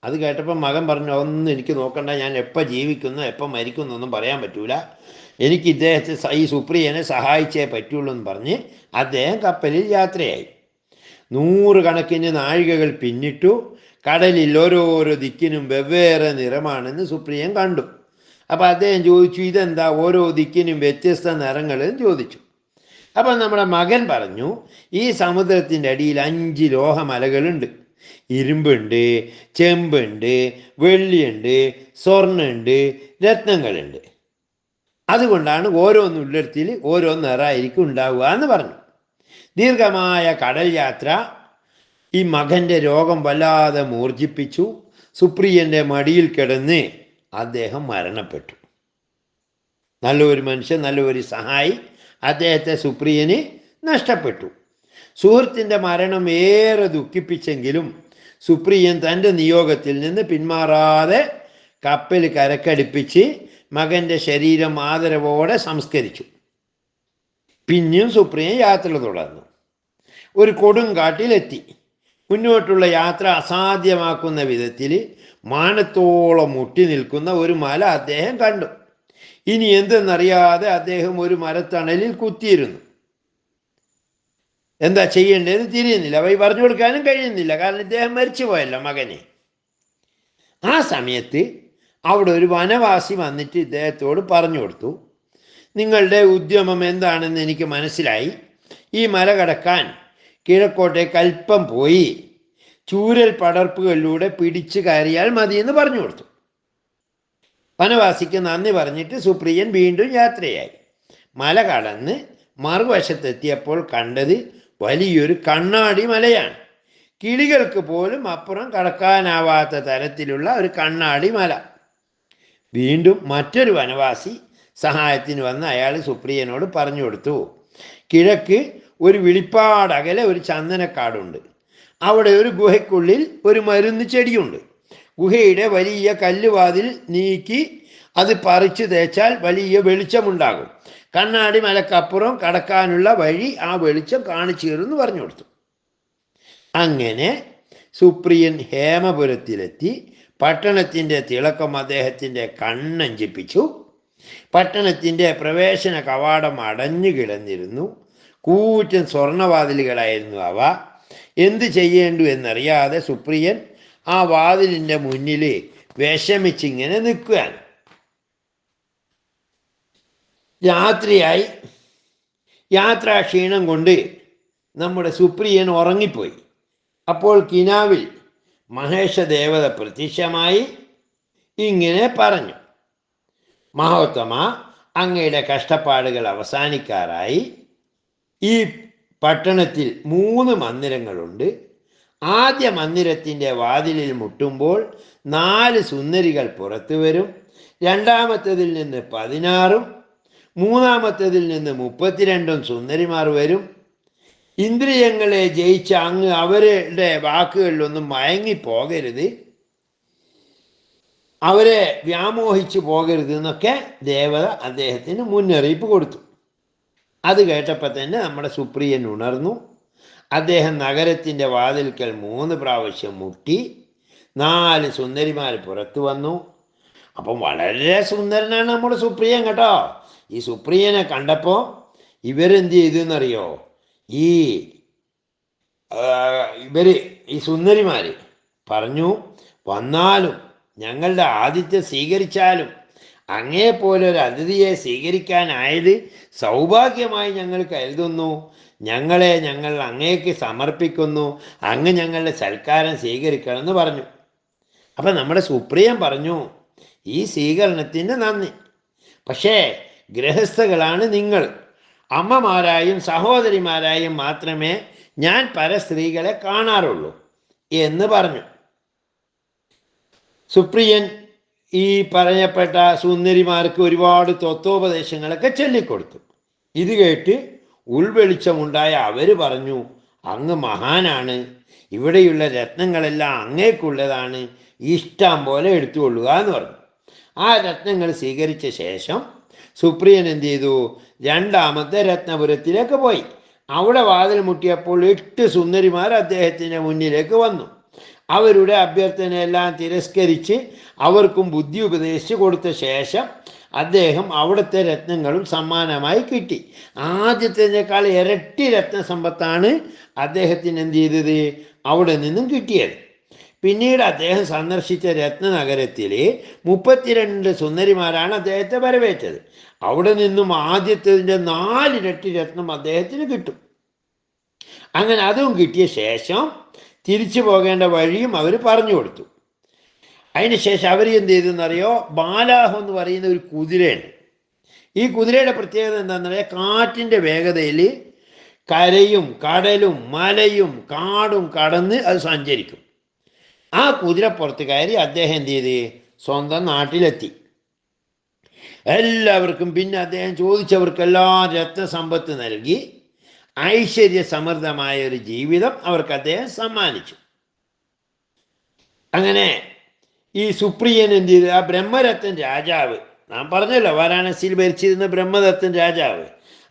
അത് കേട്ടപ്പോൾ മകൻ പറഞ്ഞു, ഒന്നും എനിക്ക് നോക്കണ്ട, ഞാൻ എപ്പോൾ ജീവിക്കുന്നു എപ്പോൾ മരിക്കുന്നു ഒന്നും പറയാൻ പറ്റൂല, എനിക്ക് ഇദ്ദേഹത്തെ ഈ സുപ്രിയനെ സഹായിച്ചേ പറ്റുള്ളൂ എന്ന് പറഞ്ഞ് അദ്ദേഹം കപ്പലിൽ യാത്രയായി. 100 കണക്കിന് നാഴികകൾ പിന്നിട്ടു. കടലിൽ ഓരോരോ ദിക്കിനും വെവ്വേറെ നിറമാണെന്ന് സുപ്രിയൻ കണ്ടു. അപ്പോൾ അദ്ദേഹം ചോദിച്ചു, ഇതെന്താ ഓരോ ദിക്കിനും വ്യത്യസ്ത നിറങ്ങളെന്ന് ചോദിച്ചു. അപ്പം നമ്മുടെ മകൻ പറഞ്ഞു, ഈ സമുദ്രത്തിൻ്റെ അടിയിൽ 5 ലോഹമലകളുണ്ട്. ഇരുമ്പുണ്ട്, ചെമ്പുണ്ട്, വെള്ളിയുണ്ട്, സ്വർണ്ണുണ്ട്, രത്നങ്ങളുണ്ട്. അതുകൊണ്ടാണ് ഓരോന്നുള്ളിടത്തിൽ ഓരോ നിറമായിരിക്കും ഉണ്ടാവുക എന്ന് പറഞ്ഞു. ദീർഘമായ കടൽ യാത്ര ഈ മകൻ്റെ രോഗം വല്ലാതെ മൂർജിപ്പിച്ചു. സുപ്രിയൻ്റെ മടിയിൽ കിടന്ന് അദ്ദേഹം മരണപ്പെട്ടു. നല്ലൊരു മനുഷ്യൻ, നല്ലൊരു സഹായി, അദ്ദേഹത്തെ സുപ്രിയന് നഷ്ടപ്പെട്ടു. സുഹൃത്തിൻ്റെ മരണം ഏറെ ദുഃഖിപ്പിച്ചെങ്കിലും സുപ്രിയൻ തൻ്റെ നിയോഗത്തിൽ നിന്ന് പിന്മാറാതെ കപ്പൽ കരക്കടുപ്പിച്ച് മകൻ്റെ ശരീരം ആദരവോടെ സംസ്കരിച്ചു. പിന്നെയും സുപ്രിയൻ യാത്ര തുടർന്നു. ഒരു കൊടുങ്കാട്ടിലെത്തി. മുന്നോട്ടുള്ള യാത്ര അസാധ്യമാക്കുന്ന വിധത്തിൽ മാനത്തോളം മുട്ടി നിൽക്കുന്ന ഒരു മല അദ്ദേഹം കണ്ടു. ഇനി എന്തെന്നറിയാതെ അദ്ദേഹം ഒരു മരത്തണലിൽ കുത്തിയിരുന്നു. എന്താ ചെയ്യേണ്ടതെന്ന് തിരിയുന്നില്ല. വഴി പറഞ്ഞു കൊടുക്കാനും കഴിയുന്നില്ല, കാരണം ഇദ്ദേഹം മരിച്ചു പോയല്ലോ മകനെ. ആ സമയത്ത് അവിടെ ഒരു വനവാസി വന്നിട്ട് ഇദ്ദേഹത്തോട് പറഞ്ഞു കൊടുത്തു, നിങ്ങളുടെ ഉദ്യമം എന്താണെന്ന് എനിക്ക് മനസ്സിലായി. ഈ മല കടക്കാൻ കിഴക്കോട്ടേക്ക് അല്പം പോയി ചൂരൽ പടർപ്പുകളിലൂടെ പിടിച്ചു കയറിയാൽ മതിയെന്ന് പറഞ്ഞു കൊടുത്തു. വനവാസിക്ക് നന്ദി പറഞ്ഞിട്ട് സുപ്രിയൻ വീണ്ടും യാത്രയായി. മല കടന്ന് മറുവശത്തെത്തിയപ്പോൾ കണ്ടത് വലിയൊരു കണ്ണാടി മലയാണ്. കിളികൾക്ക് പോലും അപ്പുറം കടക്കാനാവാത്ത തരത്തിലുള്ള ഒരു കണ്ണാടി മല. വീണ്ടും മറ്റൊരു വനവാസി സഹായത്തിന് വന്ന് അയാൾ സുപ്രിയനോട് പറഞ്ഞു കൊടുത്തു, കിഴക്ക് ഒരു വിളിപ്പാടകലെ ഒരു ചന്ദനക്കാടുണ്ട്. അവിടെ ഒരു ഗുഹയ്ക്കുള്ളിൽ ഒരു മരുന്ന് ചെടിയുണ്ട്. ഗുഹയുടെ വലിയ കല്ലുവാതിൽ നീക്കി അത് പറിച്ചു തേച്ചാൽ വലിയ വെളിച്ചമുണ്ടാകും. കണ്ണാടി മലക്കപ്പുറം കടക്കാനുള്ള വഴി ആ വെളിച്ചം കാണിച്ചു തരുമെന്ന് പറഞ്ഞു കൊടുത്തു. അങ്ങനെ സുപ്രിയൻ ഹേമപുരത്തിലെത്തി. പട്ടണത്തിൻ്റെ തിളക്കം അദ്ദേഹത്തിൻ്റെ കണ്ണഞ്ചിപ്പിച്ചു. പട്ടണത്തിൻ്റെ പ്രവേശന കവാടം അടഞ്ഞു കിടന്നിരുന്നു. കൂറ്റൻ സ്വർണവാതിലുകളായിരുന്നു അവ. എന്ത് ചെയ്യേണ്ടു എന്നറിയാതെ സുപ്രിയൻ ആ വാതിലിൻ്റെ മുന്നിൽ വിഷമിച്ചിങ്ങനെ നിൽക്കുകയാണ്. രാത്രിയായി. യാത്രാക്ഷീണം കൊണ്ട് നമ്മുടെ സുപ്രിയൻ ഉറങ്ങിപ്പോയി. അപ്പോൾ കിനാവിൽ മഹേഷദേവത പ്രത്യക്ഷമായി ഇങ്ങനെ പറഞ്ഞു, മഹോത്തമ, അങ്ങയുടെ കഷ്ടപ്പാടുകൾ അവസാനിക്കാറായി. ഈ പട്ടണത്തിൽ 3 മന്ദിരങ്ങളുണ്ട്. ആദ്യ മന്ദിരത്തിൻ്റെ വാതിലിൽ മുട്ടുമ്പോൾ 4 സുന്ദരികൾ പുറത്തു വരും. രണ്ടാമത്തേതിൽ നിന്ന് 16, മൂന്നാമത്തേതിൽ നിന്ന് 32 സുന്ദരിമാർ വരും. ഇന്ദ്രിയങ്ങളെ ജയിച്ച അങ്ങ് അവരുടെ വാക്കുകളിലൊന്നും മയങ്ങിപ്പോകരുത്, അവരെ വ്യാമോഹിച്ചു പോകരുത് എന്നൊക്കെ ദേവത അദ്ദേഹത്തിന് മുന്നറിയിപ്പ് കൊടുത്തു. അത് കേട്ടപ്പോൾ തന്നെ നമ്മുടെ സുപ്രിയൻ ഉണർന്നു. അദ്ദേഹം നഗരത്തിൻ്റെ വാതിൽക്കൽ 3 പ്രാവശ്യം മുട്ടി. 4 സുന്ദരിമാർ പുറത്തു വന്നു. അപ്പം വളരെ സുന്ദരനാണ് നമ്മുടെ സുപ്രിയൻ കേട്ടോ. ഈ സുപ്രിയനെ കണ്ടപ്പോൾ ഇവരെന്ത് ചെയ്തു എന്നറിയോ? ഈ സുന്ദരിമാർ പറഞ്ഞു, വന്നാലും ഞങ്ങളുടെ ആതിഥ്യം സ്വീകരിച്ചാലും അങ്ങേപ്പോലെ ഒരു അതിഥിയെ സ്വീകരിക്കാനായത് സൗഭാഗ്യമായി ഞങ്ങൾ കരുതുന്നു. ഞങ്ങൾ അങ്ങേക്ക് സമർപ്പിക്കുന്നു. അങ്ങ് ഞങ്ങളുടെ സൽക്കാരം സ്വീകരിക്കണമെന്ന് പറഞ്ഞു. അപ്പം നമ്മുടെ സുപ്രിയൻ പറഞ്ഞു, ഈ സ്വീകരണത്തിന് നന്ദി. പക്ഷേ ഗൃഹസ്ഥകളാണ് നിങ്ങൾ. അമ്മമാരായും സഹോദരിമാരായും മാത്രമേ ഞാൻ പരസ്ത്രീകളെ കാണാറുള്ളൂ എന്ന് പറഞ്ഞു. സുപ്രിയൻ ഈ പറയപ്പെട്ട സുന്ദരിമാർക്ക് ഒരുപാട് തത്വോപദേശങ്ങളൊക്കെ ചൊല്ലിക്കൊടുത്തു. ഇത് കേട്ട് ഉൾവെളിച്ചമുണ്ടായ അവർ പറഞ്ഞു, അങ്ങ് മഹാനാണ്. ഇവിടെയുള്ള രത്നങ്ങളെല്ലാം അങ്ങേക്കുള്ളതാണ്. ഇഷ്ടം പോലെ എടുത്തുകൊള്ളുക എന്ന് പറഞ്ഞു. ആ രത്നങ്ങൾ സ്വീകരിച്ച ശേഷം സുപ്രിയൻ എന്ത് ചെയ്തു? രണ്ടാമത്തെ രത്നപുരത്തിലേക്ക് പോയി. അവിടെ വാതിൽ മുട്ടിയപ്പോൾ 8 സുന്ദരിമാർ അദ്ദേഹത്തിൻ്റെ മുന്നിലേക്ക് വന്നു. അവരുടെ അഭ്യർത്ഥനയെല്ലാം തിരസ്കരിച്ച് അവർക്കും ബുദ്ധി ഉപദേശിച്ച് കൊടുത്ത ശേഷം അദ്ദേഹം അവിടുത്തെ രത്നങ്ങളും സമ്മാനമായി കിട്ടി. ആദ്യത്തേക്കാൾ ഇരട്ടി രത്നസമ്പത്താണ് അദ്ദേഹത്തിന് എന്ത് ചെയ്തത്? അവിടെ നിന്നും കിട്ടിയത്. പിന്നീട് അദ്ദേഹം സന്ദർശിച്ച രത്നനഗരത്തിൽ 32 സുന്ദരിമാരാണ് അദ്ദേഹത്തെ വരവേറ്റത്. അവിടെ നിന്നും ആദ്യത്തേതിൻ്റെ 4 ഇരട്ടി രത്നം അദ്ദേഹത്തിന് കിട്ടും. അങ്ങനെ അതും കിട്ടിയ ശേഷം തിരിച്ചു പോകേണ്ട വഴിയും അവർ പറഞ്ഞു കൊടുത്തു. അതിനുശേഷം അവർ എന്ത് ചെയ്തെന്നറിയോ? ബാലാഹം എന്ന് പറയുന്ന ഒരു കുതിരയുണ്ട്. ഈ കുതിരയുടെ പ്രത്യേകത എന്താണെന്നറിയാം? കാറ്റിൻ്റെ വേഗതയിൽ കരയും കടലും മലയും കാടും കടന്ന് അത് സഞ്ചരിക്കും. ആ കുതിരപ്പുറത്ത് കയറി അദ്ദേഹം എന്ത് ചെയ്ത് സ്വന്തം നാട്ടിലെത്തി. എല്ലാവർക്കും പിന്നെ അദ്ദേഹം ചോദിച്ചവർക്കെല്ലാം രത്നസമ്പത്ത് നൽകി ഐശ്വര്യ സമൃദ്ധമായ ഒരു ജീവിതം അവർക്ക് അദ്ദേഹം സമ്മാനിച്ചു. അങ്ങനെ ഈ സുപ്രിയൻ എന്ത് ചെയ്തു? ആ ബ്രഹ്മരത്തൻ രാജാവ്, നാം പറഞ്ഞല്ലോ വാരാണസിയിൽ ഭരിച്ചിരുന്ന ബ്രഹ്മദത്തൻ രാജാവ്,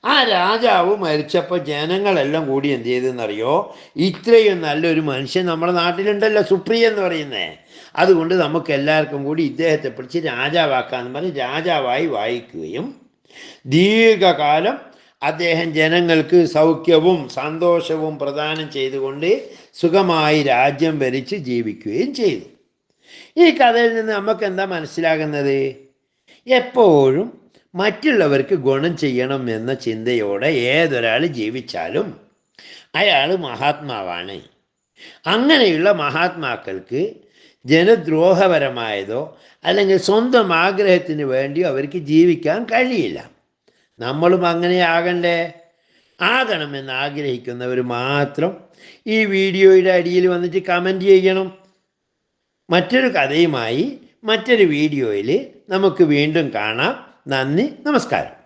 ആ രാജാവ് മരിച്ചപ്പോൾ ജനങ്ങളെല്ലാം കൂടി എന്ത് ചെയ്തെന്നറിയോ? ഇത്രയും നല്ലൊരു മനുഷ്യൻ നമ്മുടെ നാട്ടിലുണ്ടല്ലോ സുപ്രിയൻ എന്ന് പറയുന്നത്, അതുകൊണ്ട് നമുക്ക് എല്ലാവർക്കും കൂടി ഇദ്ദേഹത്തെ പിടിച്ച് രാജാവാക്കാന്ന് പറഞ്ഞ് രാജാവായി വായിക്കുകയും ദീർഘകാലം അദ്ദേഹം ജനങ്ങൾക്ക് സൗഖ്യവും സന്തോഷവും പ്രദാനം ചെയ്തുകൊണ്ട് സുഖമായി രാജ്യം ഭരിച്ച് ജീവിക്കുകയും ചെയ്തു. ഈ കഥയിൽ നിന്ന് നമുക്ക് എന്താ മനസ്സിലാകുന്നത്? എപ്പോഴും മറ്റുള്ളവർക്ക് ഗുണം ചെയ്യണം എന്ന ചിന്തയോടെ ഏതൊരാൾ ജീവിച്ചാലും അയാൾ മഹാത്മാവാണ്. അങ്ങനെയുള്ള മഹാത്മാക്കൾക്ക് ജനദ്രോഹപരമായതോ അല്ലെങ്കിൽ സ്വന്തം ആഗ്രഹത്തിന് വേണ്ടിയോ അവർക്ക് ജീവിക്കാൻ കഴിയില്ല. നമ്മളും അങ്ങനെ ആകണ്ടേ? ആകണമെന്ന് ആഗ്രഹിക്കുന്നവർ മാത്രം ഈ വീഡിയോയുടെ അടിയിൽ വന്നിട്ട് കമൻറ്റ് ചെയ്യണം. മറ്റൊരു കഥയുമായി മറ്റൊരു വീഡിയോയിൽ നമുക്ക് വീണ്ടും കാണാം. നന്ദി, നമസ്കാരം.